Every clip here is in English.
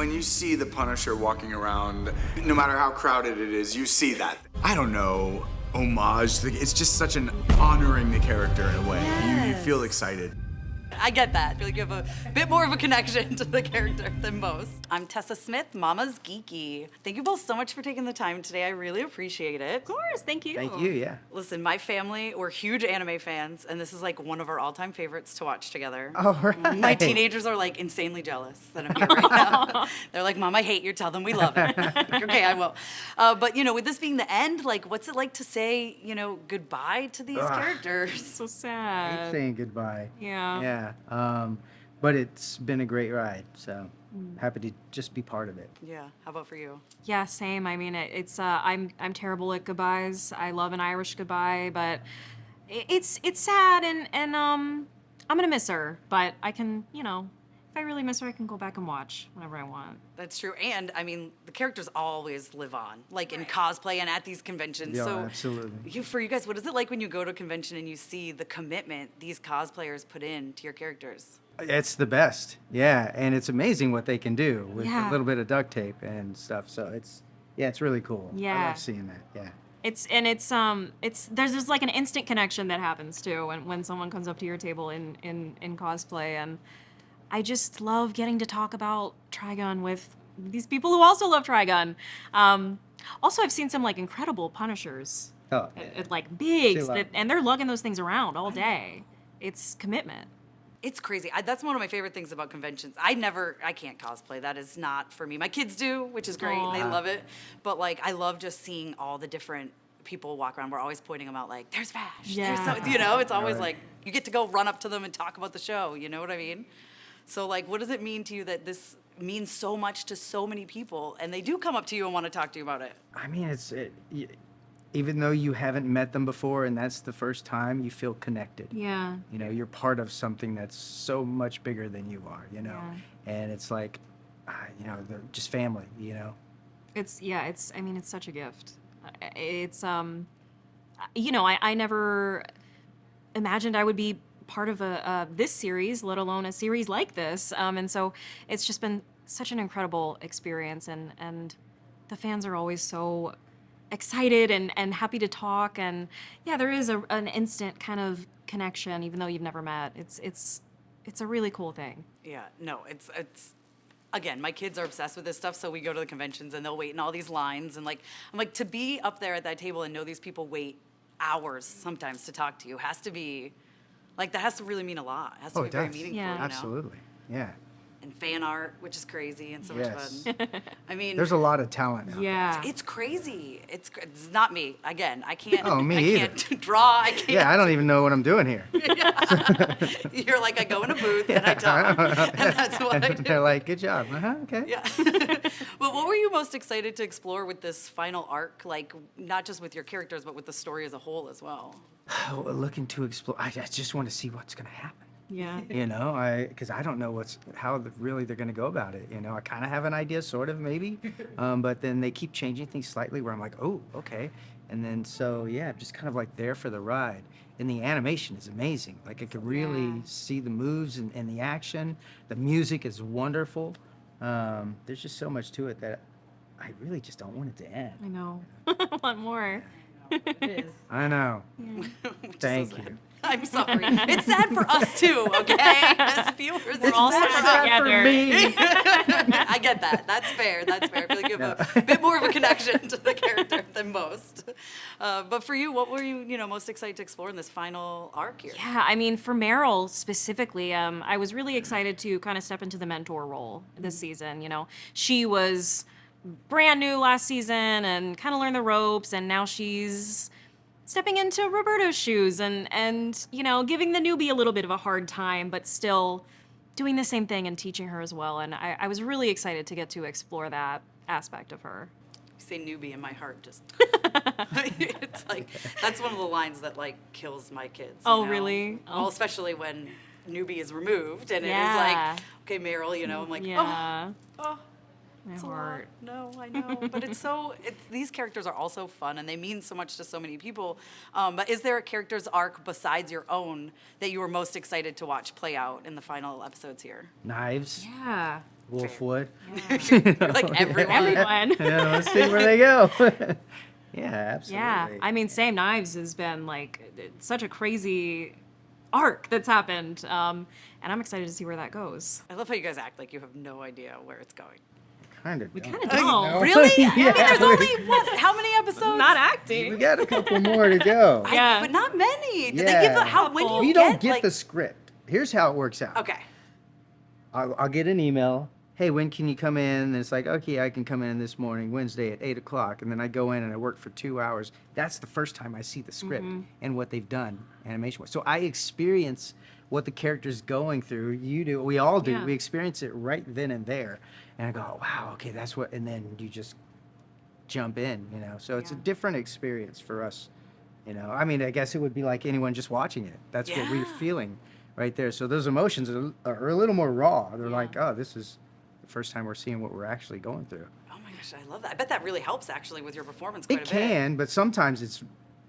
When you see the Punisher walking around, no matter how crowded it is, you see that. I don't know, homage. It's just such an honoring the character in a way. You feel excited. I get that. I feel like you have a bit more of a connection to the character than most. I'm Tessa Smith, Mama's Geeky. Thank you both so much for taking the time today. I really appreciate it. Of course, thank you. Thank you, yeah. Listen, my family, we're huge anime fans, and this is like one of our all-time favorites to watch together. Oh, right. My teenagers are like insanely jealous that I'm here right now. They're like, Mom, I hate you. Tell them we love it. Like, okay, I will. But, you know, with this being the end, like, what's it like to say, you know, goodbye to these characters? So I hate sad. saying goodbye. Yeah. Yeah. But it's been a great ride, so happy to just be part of it. Yeah, how about for you? Yeah, same. I mean, I'm terrible at goodbyes. I love an Irish goodbye, but it's sad, and I'm gonna miss her. But I can, you know, if I really miss her, I can go back and watch whenever I want. That's true. And, I mean, the characters always live on, like in cosplay and at these conventions. Yeah, So absolutely. for you guys, what is it like when you go to a convention and you see the commitment these cosplayers put in to your characters? It's the best, yeah, and it's amazing what they can do with Yeah. a little bit of duct tape and stuff. So it's really cool. I Yeah. love seeing that. Yeah. There's just like an instant connection that happens too when someone comes up to your table in cosplay, and I just love getting to talk about Trigun with these people who also love Trigun. Also, I've seen some like incredible Punishers, Oh, like bigs, See a lot. and they're lugging those things around all day. It's commitment. It's crazy. That's one of my favorite things about conventions. I can't cosplay. That is not for me. My kids do, which is great. And they love it. But like, I love just seeing all the different people walk around. We're always pointing them out like, there's Vash. Yeah. You know, it's always Right. like, you get to go run up to them and talk about the show. You know what I mean? So like, what does it mean to you that this means so much to so many people and they do come up to you and want to talk to you about it? I mean, even though you haven't met them before and that's the first time, you feel connected. Yeah. You know, you're part of something that's so much bigger than you are, you know? And it's like, you know, they're just family, you know? I mean, it's such a gift. It's, you know, I never imagined I would be part of this series, let alone a series like this. And so it's just been such an incredible experience, and the fans are always so excited and happy to talk, and yeah, there is an instant kind of connection, even though you've never met. It's a really cool thing. Yeah, no, it's again, my kids are obsessed with this stuff, so we go to the conventions and they'll wait in all these lines, and like, I'm like, to be up there at that table and know these people wait hours sometimes to talk to you has to be, like, that has to really mean a lot. It has to Oh, be it very does. meaningful, Yeah. you know? Absolutely. Yeah. And fan art, which is crazy and so Yes. much fun. I mean, There's a lot of talent now. Yeah. it's crazy. It's not me. Again, I can't. Oh, me I either. can't draw. I can't. Yeah, I don't even know what I'm doing here. You're like, I go in a booth and I talk, and that's what I do. They're like, good job. Okay. Yeah. Well, what were you most excited to explore with this final arc? Like, not just with your characters, but with the story as a whole as well. Looking to explore. I just want to see what's going to happen. Yeah. You know, because I don't know how really they're going to go about it. You know, I kind of have an idea, sort of, maybe, but then they keep changing things slightly where I'm like, oh, okay. And then so, yeah, I'm just kind of like there for the ride. And the animation is amazing. Like, I could really see the moves and the action. The music is wonderful. There's just so much to it that I really just don't want it to end. I know. I want more. It is. I know. Which is so Thank sad. you. I'm sorry. It's sad for us too, okay? As viewers, We're all sad sad for us. together. me. I get that. That's fair. That's fair. I feel like you have a bit more of a connection to the character than most. But for you, what were you most excited to explore in this final arc here? Yeah, I mean, for Meryl specifically, I was really excited to kind of step into the mentor role this season. You know, she was brand new last season and kind of learned the ropes, and now she's stepping into Roberto's shoes and you know, giving the newbie a little bit of a hard time, but still doing the same thing and teaching her as well. And I was really excited to get to explore that aspect of her. You say newbie and my heart just it's like that's one of the lines that like kills my kids. Oh, you know? really? Well, especially when newbie is removed and Yeah. it is like, okay, Meryl, you know, I'm like, Yeah. oh, My it's a lot. heart. No, I know, but these characters are also fun and they mean so much to so many people. But is there a character's arc besides your own that you were most excited to watch play out in the final episodes here? Knives. Yeah. Wolfwood. Like everyone. Everyone. Yeah, let's see where they go. Yeah, absolutely. Yeah, I mean, Same Knives has been like it's such a crazy arc that's happened, and I'm excited to see where that goes. I love how you guys act like you have no idea where it's going. Kind of. We kind of don't. Really? I mean, Yeah. there's only, what, how many episodes? Not acting. We got a couple more to go. Yeah. But not many. Did Yeah. they give the, how, when do you We don't get like, the script. Here's how it works out. Okay. I'll get an email. Hey, when can you come in? And it's like, okay, I can come in this morning, Wednesday at 8 o'clock. And then I go in and I work for 2 hours. That's the first time I see the script and what they've done animation-wise. So I experience what the character's going through. You do. We all do. Yeah. We experience it right then and there. And I go, wow, okay, that's what. And then you just jump in, you know. So it's a different experience for us, you know. I mean, I guess it would be like anyone just watching it. That's what we're Yeah. feeling right there. So those emotions are a little more raw. They're like, oh, this is the first time we're seeing what we're actually going through. Oh my gosh, I love that. I bet that really helps actually with your performance It quite a bit. can, but sometimes it's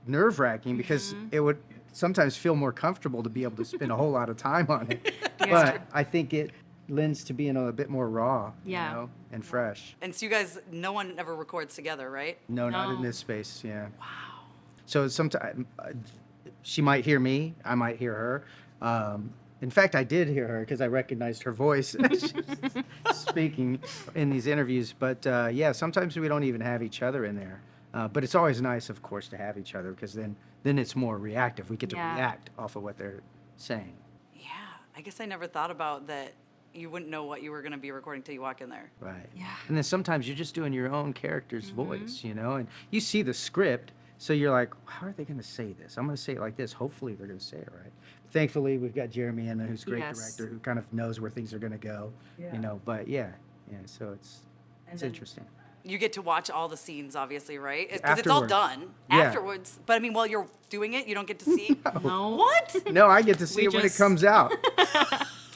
nerve-wracking because it would sometimes feel more comfortable to be able to spend a whole lot of time on it. But I think it lends to being a bit more raw, Yeah. you know, and fresh. And so you guys, no one ever records together, right? No, not in No. this space, yeah. Wow. So sometimes she might hear me, I might hear her. In fact, I did hear her because I recognized her voice speaking in these interviews. But yeah, sometimes we don't even have each other in there. But it's always nice, of course, to have each other because then it's more reactive. We get to Yeah. react off of what they're saying. Yeah. I guess I never thought about that. You wouldn't know what you were going to be recording till you walk in there. Right. Yeah. And then sometimes you're just doing your own character's voice, you know, and you see the script, so you're like, how are they going to say this? I'm going to say it like this. Hopefully they're going to say it right. Thankfully, we've got Jeremy in there, who's a great Yes. director, who kind of knows where things are going to go, you know. But yeah, so it's then- interesting. You get to watch all the scenes, obviously, right? Because it's all Afterwards. done Yeah. afterwards. But I mean, while you're doing it, you don't get to see. No. What? No, I get to see We it when it just- comes out.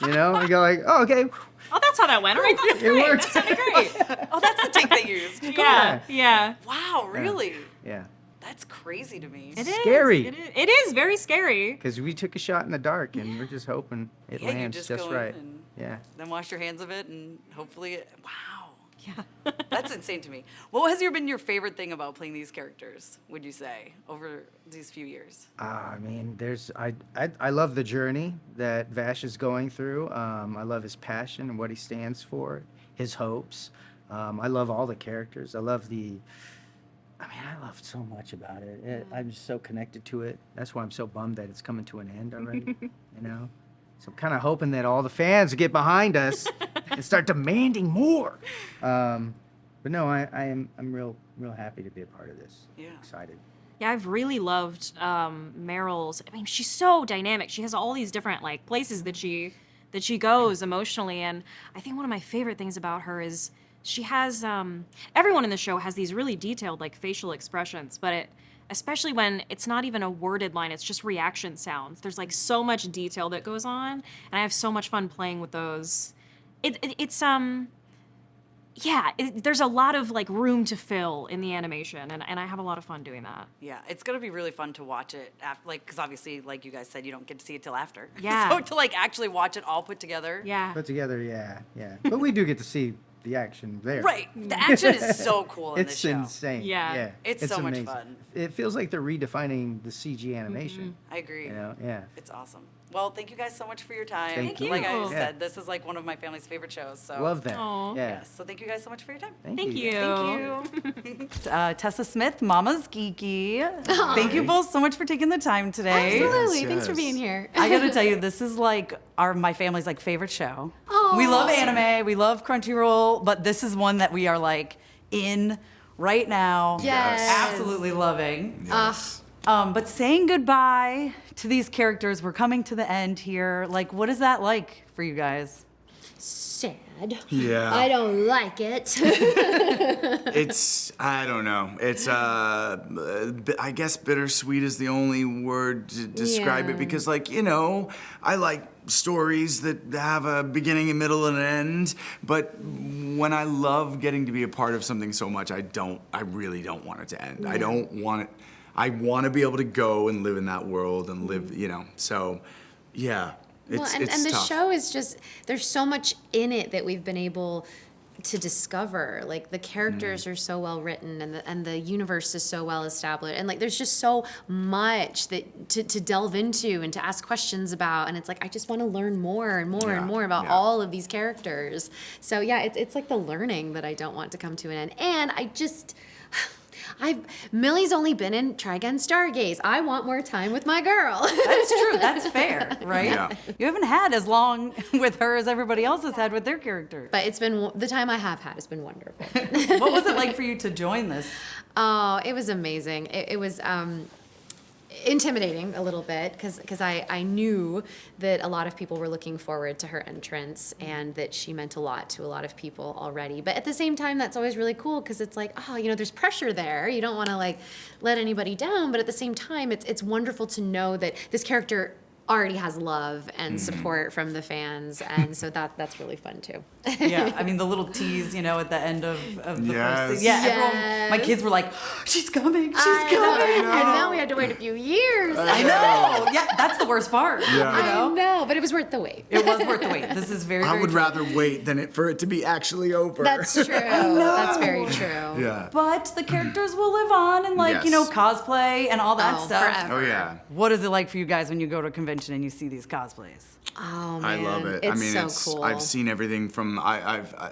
You know, I go like, oh, okay, Oh, that's how that went. All right, that's it great. worked. That's great. Oh, that's the take they used. Cool. Yeah, yeah. Wow, really? Yeah, That's crazy to me. It is. Scary. It is very scary. because we took a shot in the dark, and we're just hoping it Yeah, you lands just just go in right. and- Yeah. Then wash your hands of it, and hopefully, wow. Yeah. That's insane to me. What has been your favorite thing about playing these characters, would you say, over these few years? I mean, I love the journey that Vash is going through. I love his passion and what he stands for, his hopes. I love all the characters. I love I love so much about it. I'm just so connected to it. That's why I'm so bummed that it's coming to an end already, you know? So I'm kind of hoping that all the fans get behind us and start demanding more. But no, I'm real happy to be a part of this. Yeah. Excited. Yeah, I've really loved Meryl's. I mean, she's so dynamic. She has all these different like places that she goes emotionally, and I think one of my favorite things about her is she has everyone in the show has these really detailed like facial expressions, but especially when it's not even a worded line, it's just reaction sounds. There's like so much detail that goes on, and I have so much fun playing with those. There's a lot of like room to fill in the animation, and I have a lot of fun doing that. Yeah, it's gonna be really fun to watch it after, like, because obviously, like you guys said, you don't get to see it till after. Yeah. So to like actually watch it all put together. Yeah. Put together, yeah. But we do get to see the action there. Right. The action is so cool in this It's show. insane. Yeah. It's so much fun. It feels like they're redefining the CG animation. I agree. You know, yeah. It's awesome. Well, thank you guys so much for your time. Thank you. Like I Yeah. said, this is like one of my family's favorite shows. So Love that. Aw. Yeah. Yes. So thank you guys so much for your time. Thank you. Thank you. Tessa Smith, Mama's Geeky. Thank you both so much for taking the time today. Absolutely. Yes, Thanks for yes. being here. I gotta tell you, this is like my family's like favorite show. Oh, We love awesome. anime, we love Crunchyroll, but this is one that we are like in right now. Yes. Absolutely loving. Ugh. But saying goodbye to these characters, we're coming to the end here. Like, what is that like for you guys? Sad. Yeah. I don't like it. I don't know. It's I guess bittersweet is the only word to describe Yeah. it because, like, you know, I like stories that have a beginning, a middle, and an end. But when I love getting to be a part of something so much, I really don't want it to end. I don't want it. I want to be able to go and live in that world and live, you know. So, yeah. It's and the tough. show is just, there's so much in it that we've been able to discover. Like the characters are so well written, and the universe is so well established, and like there's just so much that to delve into and to ask questions about, and it's like I just want to learn more and more and more about all of these characters. So yeah, it's like the learning that I don't want to come to an end, and Millie's only been in Trigun Stargaze. I want more time with my girl. That's true. That's fair, right? Yeah. You haven't had as long with her as everybody else has had with their character. But it's been, the time I have had has been wonderful. What was it like for you to join this? Oh, it was amazing. It was intimidating a little bit because I knew that a lot of people were looking forward to her entrance and that she meant a lot to a lot of people already. But at the same time, that's always really cool because it's like, oh, there's pressure there. You don't want to like let anybody down, but at the same time, it's wonderful to know that this character already has love and support from the fans, and so that's really fun too. Yeah, I mean the little tease, at the end of the Yes. first season. Yeah, everyone, my kids were like, she's coming, she's I coming. know. And now we had to wait a few years. I know. Yeah, that's the worst part. Yeah. I know, but it was worth the wait. It was worth the wait. This is very, I very would true. rather wait than for it to be actually over. That's true. That's very true. Yeah. But the characters will live on and Yes. cosplay and all that Oh, stuff. forever. Oh yeah. What is it like for you guys when you go to a convention and you see these cosplays? Oh man, I love it. It's I mean, so cool. I've seen everything from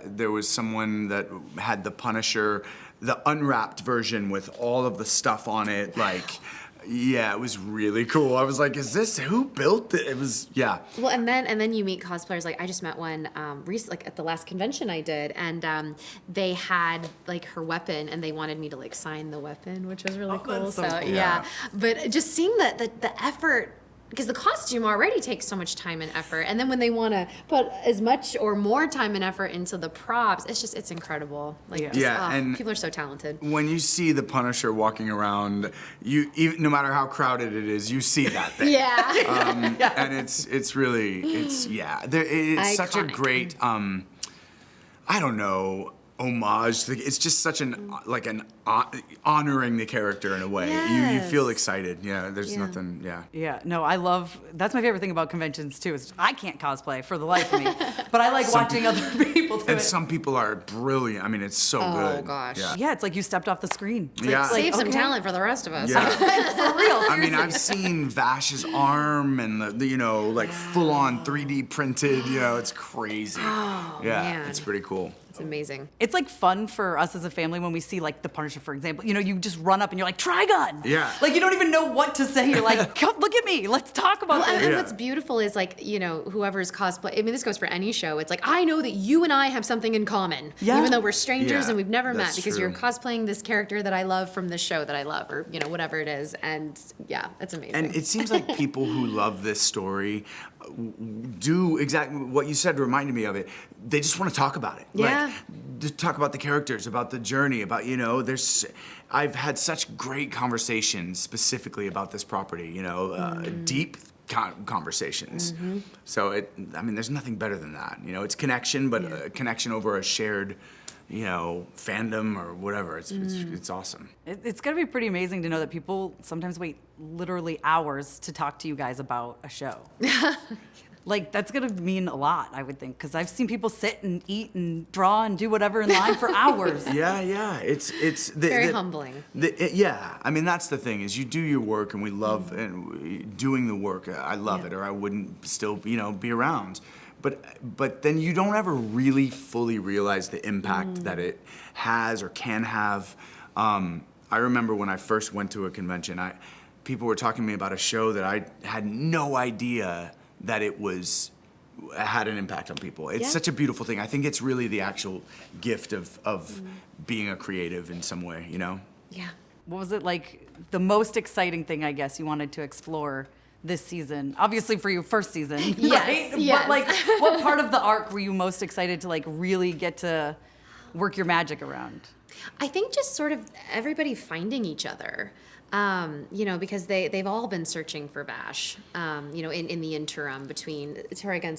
there was someone that had the Punisher, the unwrapped version with all of the stuff on it. Like, yeah, it was really cool. I was like, who built it? It was, yeah. Well, and then you meet cosplayers. Like I just met one recently, like at the last convention I did, and they had like her weapon, and they wanted me to like sign the weapon, which was really cool. that's so cool. Yeah, but just seeing the effort. Because the costume already takes so much time and effort, and then when they want to put as much or more time and effort into the props, it's incredible. Like, Yeah. just, Yeah, and people are so talented. When you see the Punisher walking around, no matter how crowded it is, you see that thing. Yeah. And it's really it's such a Iconic. great I don't know, homage. It's just such an honoring the character in a way. You feel Yes. excited. Yeah, there's Yeah. nothing. Yeah. Yeah, no, that's my favorite thing about conventions too, is I can't cosplay for the life of me, but I like watching other people do And it. some people are brilliant. I mean, it's so Oh, good. gosh. Yeah. Yeah, it's like you stepped off the screen. It's Yeah. like, Save some okay. talent for the rest of us. Yeah. For real. I mean, seriously. I've seen Vash's arm and like full on 3D printed. It's crazy. Oh, yeah, man. it's pretty cool. It's amazing. It's like fun for us as a family when we see like the Punisher, for example. You just run up and you're like, Trigun! Yeah. Like you don't even know what to say. You're like, come look at me. Let's talk about Well, this. and Yeah. what's beautiful is like, whoever's cosplay, I mean, this goes for any show. It's like, I know that you and I have something in common, Yeah. even though we're strangers Yeah, and we've never met that's because true. you're cosplaying this character that I love from this show that I love, or, whatever it is. And yeah, it's amazing. And it seems like people who love this story do exactly what you said, reminded me of it. They just want to talk about it. Yeah. Like, just talk about the characters, about the journey, about, I've had such great conversations specifically about this property, deep conversations. So there's nothing better than that. It's connection, but a connection over a shared, fandom or whatever. It's awesome. It's gonna be pretty amazing to know that people sometimes wait literally hours to talk to you guys about a show. Like that's gonna mean a lot, I would think, because I've seen people sit and eat and draw and do whatever in line for hours. Yeah. It's Very humbling. Yeah, I mean that's the thing is you do your work and we love and doing the work. I love it, or I wouldn't still be around. But then you don't ever really fully realize the impact that it has or can have. I remember when I first went to a convention, people were talking to me about a show that I had no idea that it had an impact on people. It's Yeah. such a beautiful thing. I think it's really the actual gift of being a creative in some way, Yeah. What was it like? The most exciting thing, I guess, you wanted to explore this season? Obviously, for your first season, Yes, right? yes. But like, what part of the arc were you most excited to like really get to work your magic around? I think just sort of everybody finding each other. Because they've all been searching for Vash, in the interim between Trigun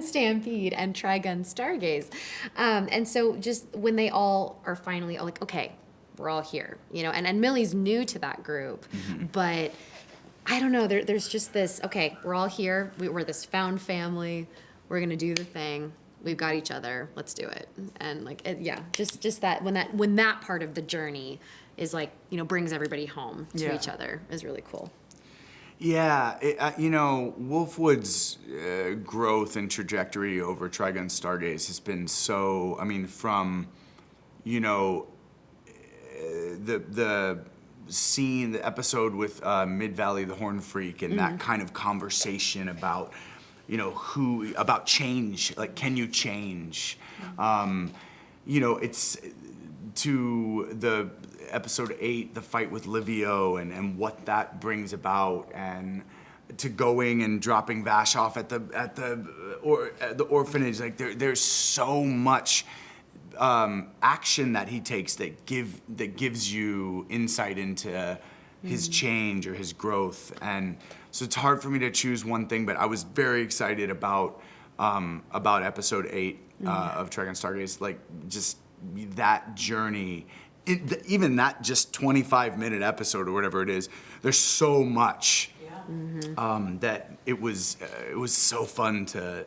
Stampede and Trigun Stargaze. And so just when they all are finally like, okay, we're all here, and Millie's new to that group, but I don't know. There's just this. Okay, we're all here. We're this found family. We're gonna do the thing. We've got each other. Let's do it. And like, yeah, just that when that part of the journey is like, you know, brings everybody home to each other is really cool. Yeah, you know, Wolfwood's growth and trajectory over Trigun Stargaze has been so. I mean, from, you know, the scene, the episode with Mid Valley the Horn Freak, and that kind of conversation about, you know, about change, like, can you change? You know, it's to the episode 8, the fight with Livio and what that brings about, and to going and dropping Vash off at the orphanage. Like, there's so much action that he takes that gives you insight into his change or his growth. And so it's hard for me to choose one thing, but I was very excited about episode 8 of Trigun Stargaze, like, just that journey. Even that just 25-minute episode or whatever it is, there's so much that it was so fun to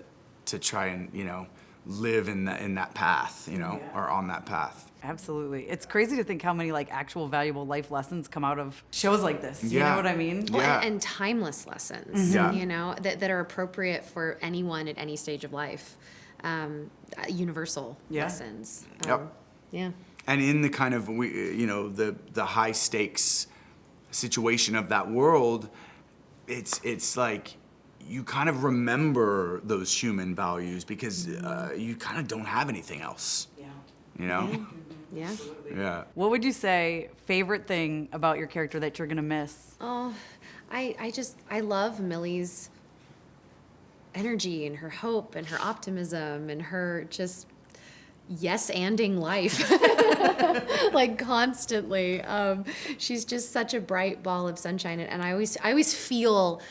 try and, you know, live in that path, you know, or on that path. Absolutely. It's crazy to think how many like actual valuable life lessons come out of shows like this. You know what I mean? Well, Yeah. and timeless lessons, you know, that are appropriate for anyone at any stage of life. Universal lessons. Yeah. And in the kind of, you know, the high stakes situation of that world, it's like you kind of remember those human values because you kind of don't have anything else. Yeah. You know? Yeah. Yeah. What would you say favorite thing about your character that you're gonna miss? Oh, I love Millie's energy and her hope and her optimism and her just yes-anding life, like constantly. She's just such a bright ball of sunshine, and I always feel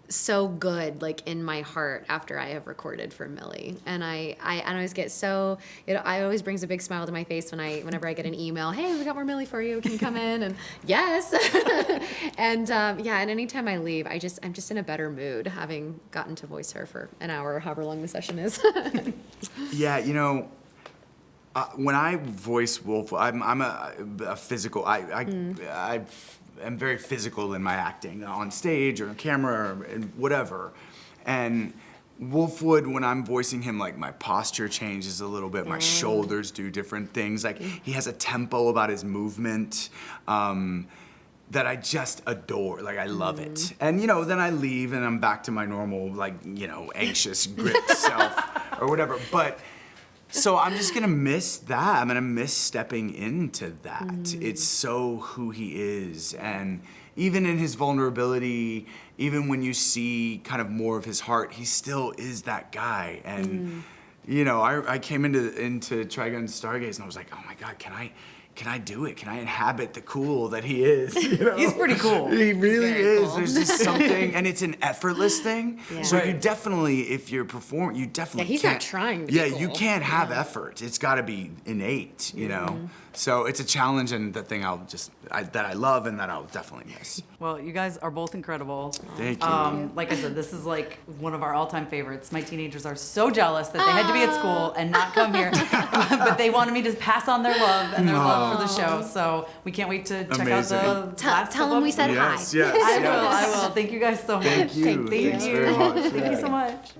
so good, like in my heart after I have recorded for Millie, and I always get so it always brings a big smile to my face whenever I get an email. Hey, we got more Millie for you. Can you come in? And yes, and and anytime I leave, I'm just in a better mood having gotten to voice her for an hour or however long the session is. Yeah, you know. When I voice Wolf, I'm a physical. I am very physical in my acting on stage or on camera or whatever. And Wolfwood, when I'm voicing him, like my posture changes a little bit. My shoulders do different things. Like he has a tempo about his movement that I just adore. Like I love it. And you know, then I leave and I'm back to my normal, like, you know, anxious, gripped self or whatever. But. So I'm just gonna miss that. I'm gonna miss stepping into that. It's so who he is. And even in his vulnerability, even when you see kind of more of his heart, he still is that guy. And you know, I came into Trigun Stargaze and I was like, oh my God, can I do it? Can I inhabit the cool that he is? You know? He's pretty cool. He really is. cool. There's just something, and it's an effortless thing. Yeah. So Right. you definitely, if you're performing, you definitely he's can't. not trying to be Yeah, you cool. can't have effort. It's got to be innate, you know. So it's a challenge, and the thing that I love, and that I'll definitely miss. Well, you guys are both incredible. Thank you. Like I said, this is like one of our all-time favorites. My teenagers are so jealous that they had to be at school and not come here, but they wanted me to pass on their love and their love for the show. So we can't wait to check Amazing. out the last Tell them we said Yes, hi. yes, I yes. will. Thank you guys so much. Thank you. Thank Thanks you. very much. Thank you so much.